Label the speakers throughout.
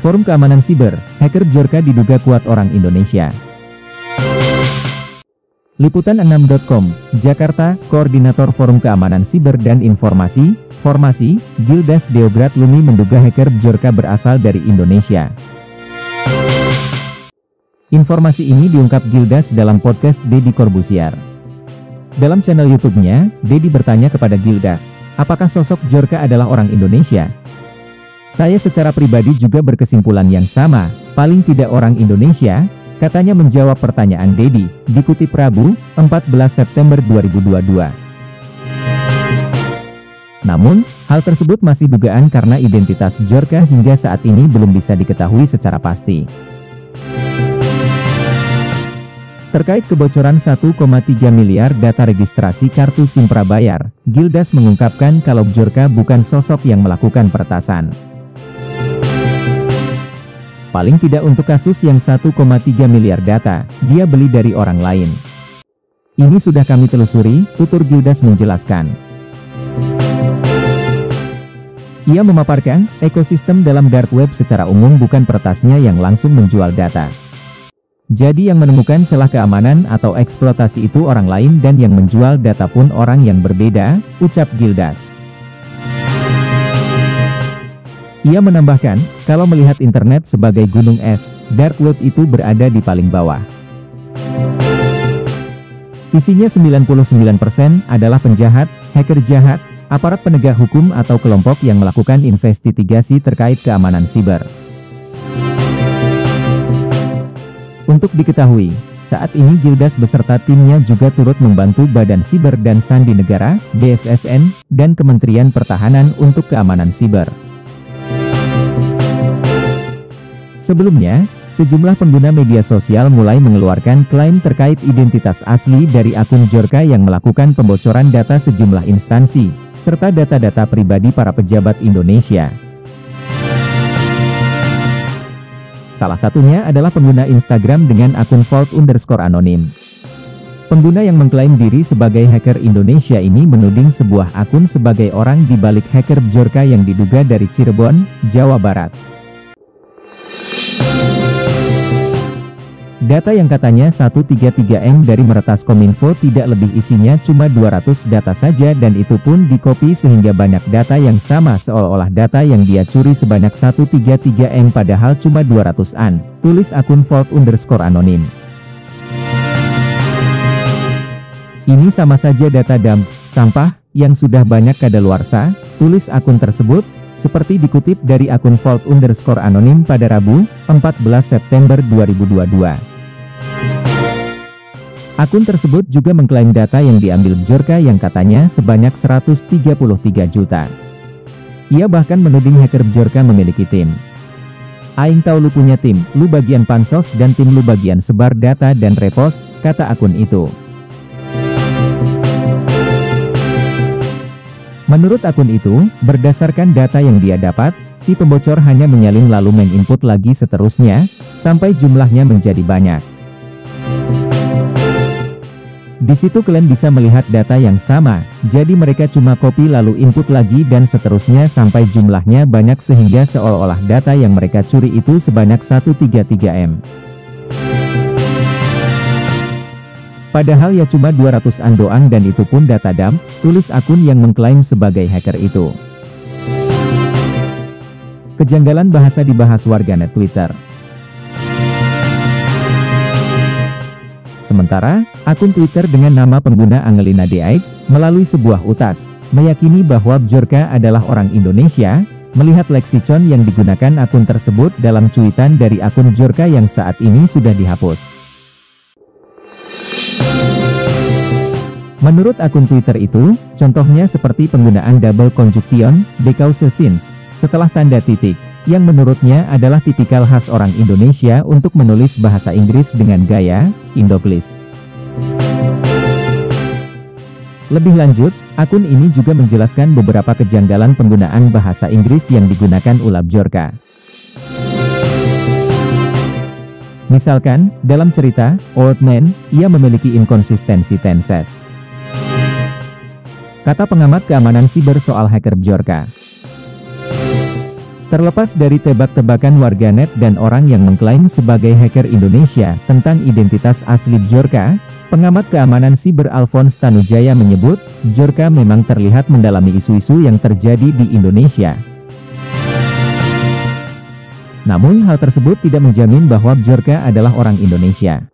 Speaker 1: Forum Keamanan Siber, hacker Bjorka diduga kuat orang Indonesia. Liputan6.com, Jakarta, Koordinator Forum Keamanan Siber dan Informasi, Formasi, Gildas Deograd Lumi menduga hacker Bjorka berasal dari Indonesia. Informasi ini diungkap Gildas dalam podcast Deddy Corbuzier. Dalam channel YouTube-nya, Deddy bertanya kepada Gildas, apakah sosok Bjorka adalah orang Indonesia? Saya secara pribadi juga berkesimpulan yang sama, paling tidak orang Indonesia, katanya menjawab pertanyaan Deddy, dikutip Rabu, 14 September 2022. Namun, hal tersebut masih dugaan karena identitas Bjorka hingga saat ini belum bisa diketahui secara pasti. Terkait kebocoran 1,3 miliar data registrasi kartu SIM prabayar, Gildas mengungkapkan kalau Bjorka bukan sosok yang melakukan peretasan. Paling tidak untuk kasus yang 1,3 miliar data, dia beli dari orang lain. Ini sudah kami telusuri, tutur Gildas menjelaskan. Ia memaparkan, ekosistem dalam dark web secara umum bukan peretasnya yang langsung menjual data. Jadi yang menemukan celah keamanan atau eksploitasi itu orang lain dan yang menjual data pun orang yang berbeda, ucap Gildas. Ia menambahkan, kalau melihat internet sebagai gunung es, dark web itu berada di paling bawah. Isinya 99% adalah penjahat, hacker jahat, aparat penegak hukum atau kelompok yang melakukan investigasi terkait keamanan siber. Untuk diketahui, saat ini Gildas beserta timnya juga turut membantu Badan Siber dan Sandi Negara, BSSN, dan Kementerian Pertahanan untuk keamanan siber. Sebelumnya, sejumlah pengguna media sosial mulai mengeluarkan klaim terkait identitas asli dari akun Bjorka yang melakukan pembocoran data sejumlah instansi, serta data-data pribadi para pejabat Indonesia. Salah satunya adalah pengguna Instagram dengan akun @vault_anonim. Pengguna yang mengklaim diri sebagai hacker Indonesia ini menuding sebuah akun sebagai orang di balik hacker Bjorka yang diduga dari Cirebon, Jawa Barat. Data yang katanya 133M dari meretas Kominfo tidak lebih isinya cuma 200 data saja dan itu pun dikopi sehingga banyak data yang sama seolah-olah data yang dia curi sebanyak 133M padahal cuma 200-an, tulis akun vault_anonim. Ini sama saja data dump, sampah, yang sudah banyak kadaluarsa, tulis akun tersebut, seperti dikutip dari akun vault_anonim pada Rabu, 14 September 2022. Akun tersebut juga mengklaim data yang diambil Bjorka yang katanya sebanyak 133 juta. Ia bahkan menuding hacker Bjorka memiliki tim. Aing tahu lu punya tim, lu bagian pansos dan tim lu bagian sebar data dan repost, kata akun itu. Menurut akun itu, berdasarkan data yang dia dapat, si pembocor hanya menyalin lalu menginput lagi seterusnya, sampai jumlahnya menjadi banyak. Di situ kalian bisa melihat data yang sama, jadi mereka cuma copy lalu input lagi dan seterusnya sampai jumlahnya banyak sehingga seolah-olah data yang mereka curi itu sebanyak 133M. Padahal ya cuma 200-an doang dan itu pun data dump, tulis akun yang mengklaim sebagai hacker itu. Kejanggalan bahasa dibahas warganet Twitter. Sementara, akun Twitter dengan nama pengguna Angelina Deaik, melalui sebuah utas, meyakini bahwa Bjorka adalah orang Indonesia, melihat leksikon yang digunakan akun tersebut dalam cuitan dari akun Bjorka yang saat ini sudah dihapus. Menurut akun Twitter itu, contohnya seperti penggunaan double conjunction, because since, setelah tanda titik, yang menurutnya adalah tipikal khas orang Indonesia untuk menulis bahasa Inggris dengan gaya Indoglis. Lebih lanjut, akun ini juga menjelaskan beberapa kejanggalan penggunaan bahasa Inggris yang digunakan ulah Bjorka. Misalkan, dalam cerita, Old Man, ia memiliki inkonsistensi tenses. Kata pengamat keamanan siber soal hacker Bjorka. Terlepas dari tebak-tebakan warganet dan orang yang mengklaim sebagai hacker Indonesia tentang identitas asli Djorka, pengamat keamanan siber Alphonse Tanujaya menyebut, Djorka memang terlihat mendalami isu-isu yang terjadi di Indonesia. Namun hal tersebut tidak menjamin bahwa Djorka adalah orang Indonesia.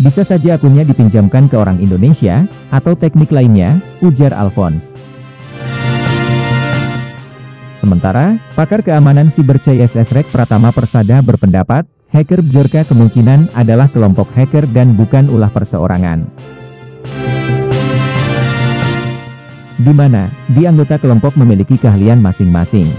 Speaker 1: Bisa saja akunnya dipinjamkan ke orang Indonesia, atau teknik lainnya, ujar Alphonse. Sementara, pakar keamanan siber CSS Rek Pratama Persada berpendapat, hacker Djorka kemungkinan adalah kelompok hacker dan bukan ulah perseorangan. Di mana, di anggota kelompok memiliki keahlian masing-masing.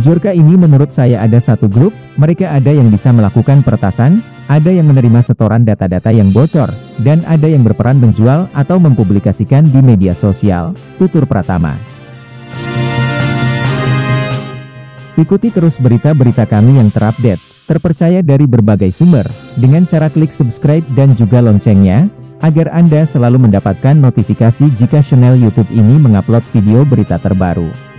Speaker 1: Djorka ini menurut saya ada satu grup, mereka ada yang bisa melakukan peretasan, ada yang menerima setoran data-data yang bocor, dan ada yang berperan menjual atau mempublikasikan di media sosial, tutur Pratama. Ikuti terus berita-berita kami yang terupdate, terpercaya dari berbagai sumber, dengan cara klik subscribe dan juga loncengnya, agar Anda selalu mendapatkan notifikasi jika channel YouTube ini mengupload video berita terbaru.